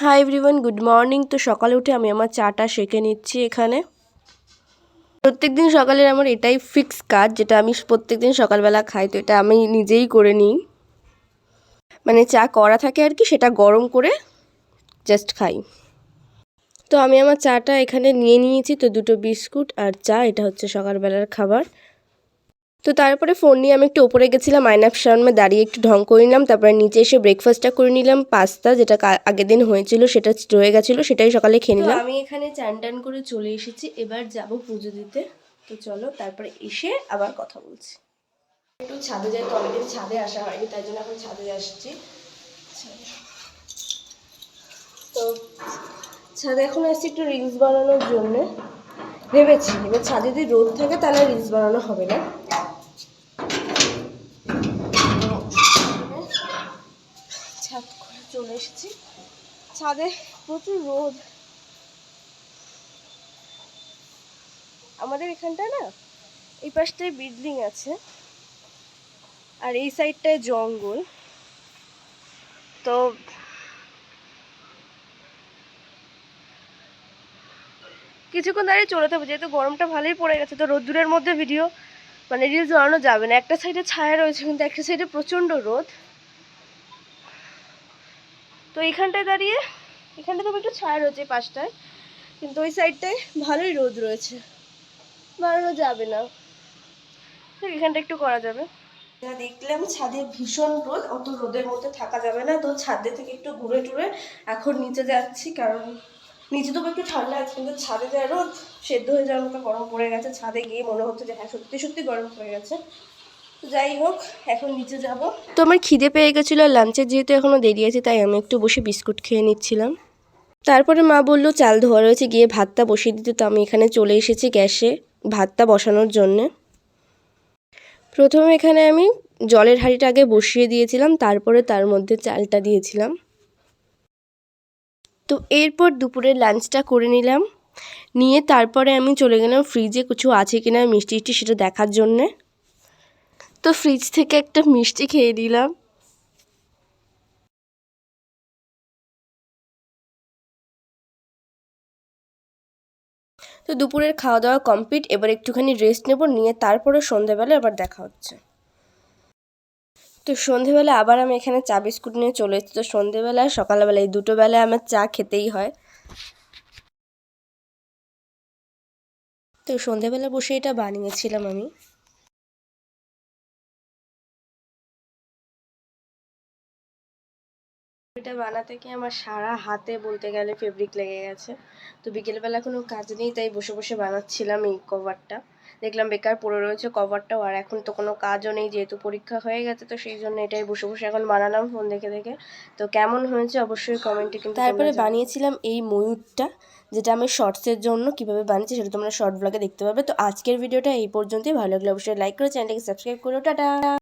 Hi everyone, good morning. তো সকালে উঠে আমি আমার চাটা সেঁকে নিচ্ছি এখানে। প্রত্যেকদিন সকালের আমার এটাই ফিক্স কাজ, যেটা আমি প্রত্যেকদিন সকালবেলা খাই। তো এটা আমি নিজেই করে নিই, মানে চা করা থাকে আর কি, সেটা গরম করে জাস্ট খাই। তো আমি আমার চাটা এখানে নিয়ে নিয়েছি। তো 2টো বিস্কুট আর চা, এটা হচ্ছে সকালবেলার খাবার। তো তারপরে ফোন নিয়ে আমি একটু ওপরে গেছিলাম, আয়নার সামনে দাঁড়িয়ে একটু ঢং করে নিলাম। তারপরে নিচে এসে ব্রেকফাস্টটা করে নিলাম। পাস্তা, যেটা আগের দিন হয়েছিল সেটা রয়ে গেছিলো, সেটাই সকালে খেয়ে নিলাম। আমি এখানে চান টান করে চলে এসেছি, এবার যাব পুজো দিতে। তো চলো তারপরে এসে আবার কথা বলছি। একটু ছাদে যাই, তো অনেকদিন ছাদে আসা হয়নি, তাই জন্য এখন ছাদে আসছি। তো ছাদে এখন আসছি একটু রিলস বানানোর জন্য। ভেবেছি এবার ছাদে যদি রোদ থাকে তাহলে রিলস বানানো হবে না। ছাদ করে চলে এসেছি, ছাদে প্রচুর রোদ। আমাদের এখানটায় না, এই পাশটায় বিল্ডিং আছে আর এই সাইডটায় জঙ্গল। তো কিছুক্ষণ দাঁড়িয়ে চলে যাবো, যেহেতু গরমটা ভালোই পড়ে গেছে। তো রোদ্দুরের মধ্যে ভিডিও মানে রিলস বানানো যাবে না। একটা সাইডে ছায়া রয়েছে, কিন্তু একটা সাইডে প্রচণ্ড রোদ। তো এইখানটায় দাঁড়িয়ে, এখানটা তো একটু ছায়া রয়েছে পাশটায়, কিন্তু ওই সাইডটায় ভালোই রোদ রয়েছে, বানানো যাবে না। এখানটা একটু করা যাবে। দেখলাম ছাদে ভীষণ রোদ, অত রোদের মধ্যে থাকা যাবে না। তো ছাদে থেকে একটু ঘুরে টুরে এখন নিচে যাচ্ছি, কারণ নিচে তো একটু ঠান্ডা আছে, কিন্তু ছাদে যা রোদ, সেদ্ধ হয়ে যাওয়ার মতো গরম পড়ে গেছে। ছাদে গিয়ে মনে হচ্ছে যে হ্যাঁ সত্যি সত্যি গরম পড়ে গেছে। তো যাই হোক, এখন নিচে যাব। তো আমার খিদে পেয়ে গেছিলো, লাঞ্চের যেহেতু এখনও দেরি আছে, তাই আমি একটু বসে বিস্কুট খেয়ে নিচ্ছিলাম। তারপরে মা বললো চাল ধোয়া রয়েছে, গিয়ে ভাতটা বসিয়ে দিতে। তো আমি এখানে চলে এসেছি গ্যাসে ভাতটা বসানোর জন্যে। প্রথমে এখানে আমি জলের হাঁড়িটা আগে বসিয়ে দিয়েছিলাম, তারপরে তার মধ্যে চালটা দিয়েছিলাম। তো এরপর দুপুরের লাঞ্চটা করে নিলাম, নিয়ে তারপরে আমি চলে গেলাম ফ্রিজে কিছু আছে কিনা মিষ্টি টিষ্টি সেটা দেখার জন্যে। তো ফ্রিজ থেকে একটা মিষ্টি খেয়ে নিলাম। তো দুপুরের খাওয়া দাওয়া কমপ্লিট, এবার একটুখানি রেস্ট নেব, নিয়ে তারপরে সন্ধেবেলা আবার দেখা হচ্ছে। তো সন্ধেবেলা আবার আমি এখানে চা বিস্কুট নিয়ে চলে এসেছি। তো সন্ধেবেলা সকালবেলা এই দুটো বেলায় আমার চা খেতেই হয়। তো সন্ধেবেলা বসে এটা বানিয়েছিলাম আমি। এটা বানাতে গিয়ে আমার সারা হাতে বলতে গেলে ফেব্রিক লেগে গেছে। তো বিকেলবেলা কোনো কাজ নেই, তাই বসে বসে বানাচ্ছিলাম এই কভারটা। দেখলাম বেকার পড়ে রয়েছে কভারটাও, আর এখন তো কোনো কাজও নেই, যেহেতু পরীক্ষা হয়ে গেছে। তো সেই জন্য এটাই বসে বসে এখন বানালাম ফোন দেখে দেখে। তো কেমন হয়েছে অবশ্যই কমেন্টে কিন্তু। তারপরে বানিয়েছিলাম এই ময়ূরটা, যেটা আমি শর্টসের জন্য কীভাবে বানিয়েছি সেটা তোমরা শর্ট ব্লগে দেখতে পাবে। তো আজকের ভিডিওটা এই পর্যন্তই। ভালো লাগলে অবশ্যই লাইক করে চ্যানেলটাকে সাবস্ক্রাইব করো। টাটা।